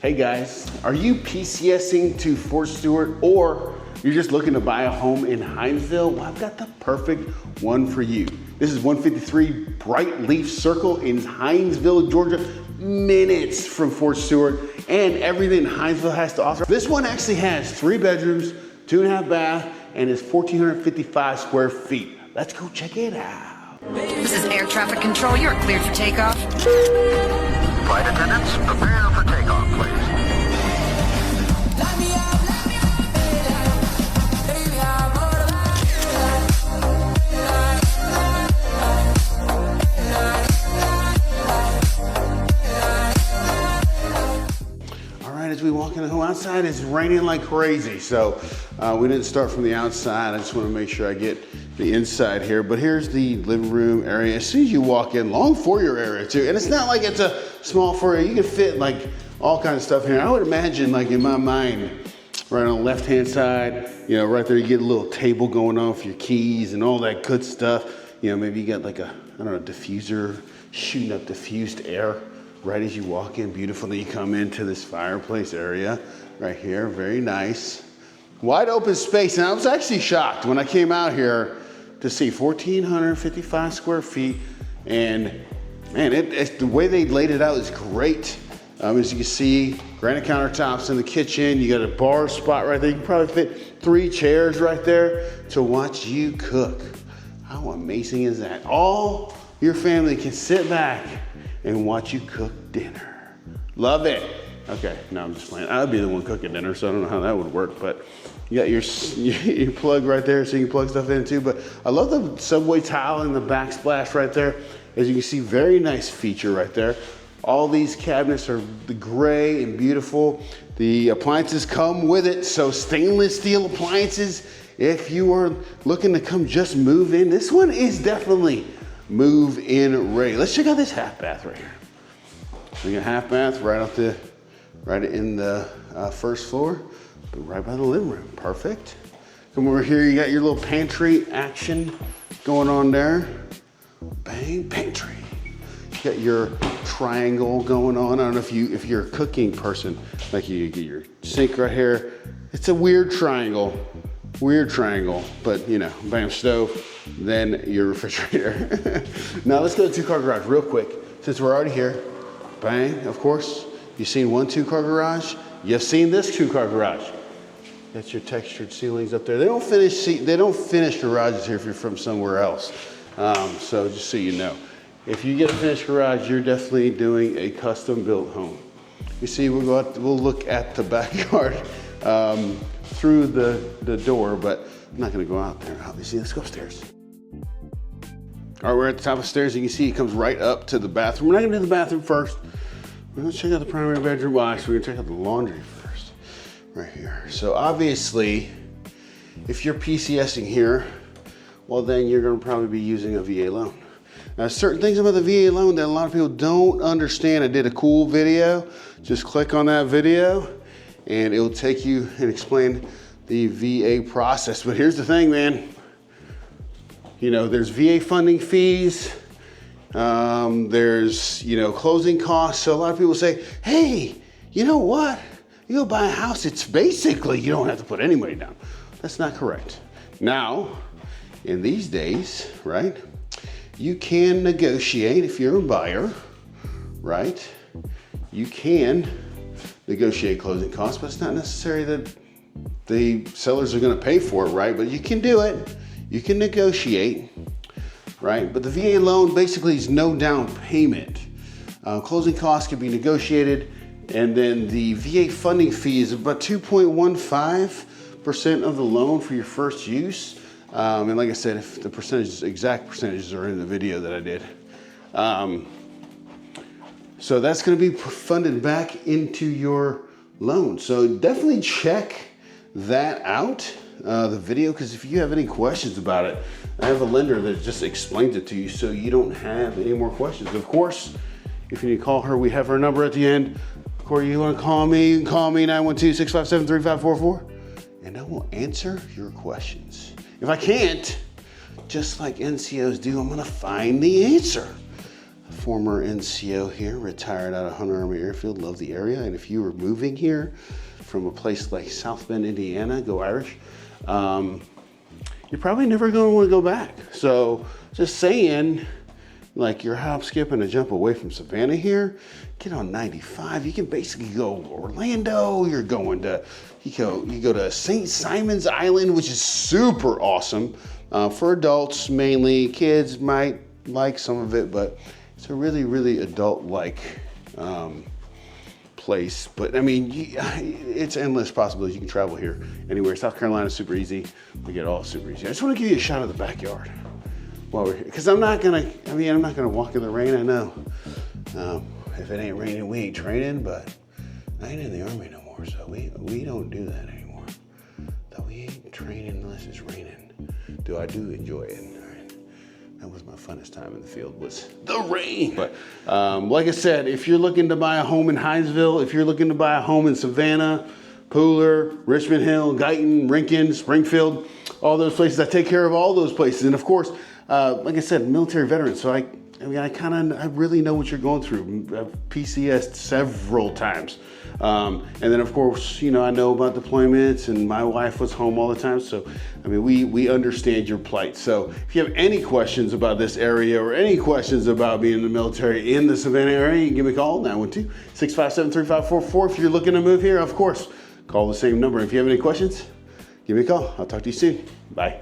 Hey guys, are you PCSing to Fort Stewart or you're just looking to buy a home in Hinesville? Well, I've got the perfect one for you. This is 153 Brightleaf Circle in Hinesville, Georgia, minutes from Fort Stewart, and everything Hinesville has to offer. This one actually has 3 bedrooms, 2.5 baths, and is 1,455 square feet. Let's go check it out. This is air traffic control. You're cleared for takeoff. Flight attendants, prepare for takeoff, please. All right, as we walk in the home, outside it's raining like crazy, so we didn't start from the outside. I just want to make sure I get the inside here. But here's the living room area. As soon as you walk in, long foyer area too, and it's not like it's a small foyer. You can fit like all kinds of stuff here. I would imagine, like in my mind, right on the left-hand side, you know, right there, you get a little table going on for your keys and all that good stuff. You know, maybe you got like a, I don't know, diffuser shooting up diffused air right as you walk in. Beautiful. Then you come into this fireplace area right here. Very nice. Wide open space. And I was actually shocked when I came out here to see 1,455 square feet. And man, the way they laid it out is great. As you can see, granite countertops in the kitchen. You got a bar spot right there. You can probably fit 3 chairs right there to watch you cook. How amazing is that? All your family can sit back and watch you cook dinner. Love it. Okay, no, I'm just playing. I'd be the one cooking dinner, so I don't know how that would work, but you got your plug right there so you can plug stuff in too. But I love the subway tile and the backsplash right there. As you can see, very nice feature right there. All these cabinets are the gray and beautiful. The appliances come with it, so stainless steel appliances. If you are looking to come just move in, this one is definitely move in ready. Let's check out this half bath right here. We got a half bath right in the first floor, but right by the living room. Perfect. Come over here, you got your little pantry action going on there. Bang, pantry. You got your triangle going on. I don't know if you're a cooking person, like you get your sink right here. It's a weird triangle, but you know, bam, stove, then your refrigerator. Now let's go to 2-car garage real quick, since we're already here. Bang, of course. You've seen one 2-car garage. You've seen this 2-car garage. That's your textured ceilings up there. They don't finish garages here if you're from somewhere else. So just so you know, if you get a finished garage, you're definitely doing a custom built home. You see, we'll look at the backyard through the door, but I'm not gonna go out there. Obviously, let's go upstairs. All right, we're at the top of the stairs. You can see it comes right up to the bathroom. We're not gonna do the bathroom first. We're gonna check out the primary bedroom. Well, actually, we're gonna check out the laundry first, right here. So obviously, if you're PCSing here, well, then you're gonna probably be using a VA loan. Now, certain things about the VA loan that a lot of people don't understand. I did a cool video. Just click on that video and it will take you and explain the VA process. But here's the thing, man. You know, there's VA funding fees. There's, you know, closing costs. So a lot of people say, hey, you know what? You go buy a house, it's basically, you don't have to put any money down. That's not correct. Now, in these days, right? You can negotiate if you're a buyer, right? You can negotiate closing costs, but it's not necessary that the sellers are gonna pay for it, right? But you can do it, you can negotiate, right? But the VA loan basically is no down payment. Closing costs can be negotiated, and then the VA funding fee is about 2.15% of the loan for your first use. And like I said, if the exact percentages are in the video that I did. So that's gonna be funded back into your loan. So definitely check that out, the video, because if you have any questions about it, I have a lender that just explains it to you so you don't have any more questions. Of course, if you need to call her, we have her number at the end. Of course, you wanna call me, you can call me 912-657-3544, and I will answer your questions. If I can't, just like NCOs do, I'm gonna find the answer. Former NCO here, retired out of Hunter Army Airfield, love the area. And if you were moving here from a place like South Bend, Indiana, go Irish, you're probably never going to want to go back. So just saying, like you're hop, skip, and a jump away from Savannah here, get on 95. You can basically go Orlando. You're going to, you go to St. Simon's Island, which is super awesome for adults mainly. Kids might like some of it, but it's a really, really adult-like place. But I mean, it's endless possibilities. You can travel here anywhere. South Carolina is super easy. We get all super easy. I just want to give you a shot of the backyard while we're here, because I'm not gonna walk in the rain. I know. If it ain't raining, we ain't training. But I ain't in the Army no more, so we don't do that anymore. Though we ain't training unless it's raining. Do I do enjoy it? That was my funnest time in the field, was the rain. But like I said, if you're looking to buy a home in Hinesville, if you're looking to buy a home in Savannah, Pooler, Richmond Hill, Guyton, Rincon, Springfield, all those places, I take care of all those places. And of course, like I said, military veteran. So I really know what you're going through. I've PCSed several times. And then of course, I know about deployments, and my wife was home all the time. So, I mean, we understand your plight. So if you have any questions about this area or any questions about being in the military in the Savannah area, you can give me a call, 912-657-3544. If you're looking to move here, of course, call the same number. If you have any questions, give me a call. I'll talk to you soon. Bye.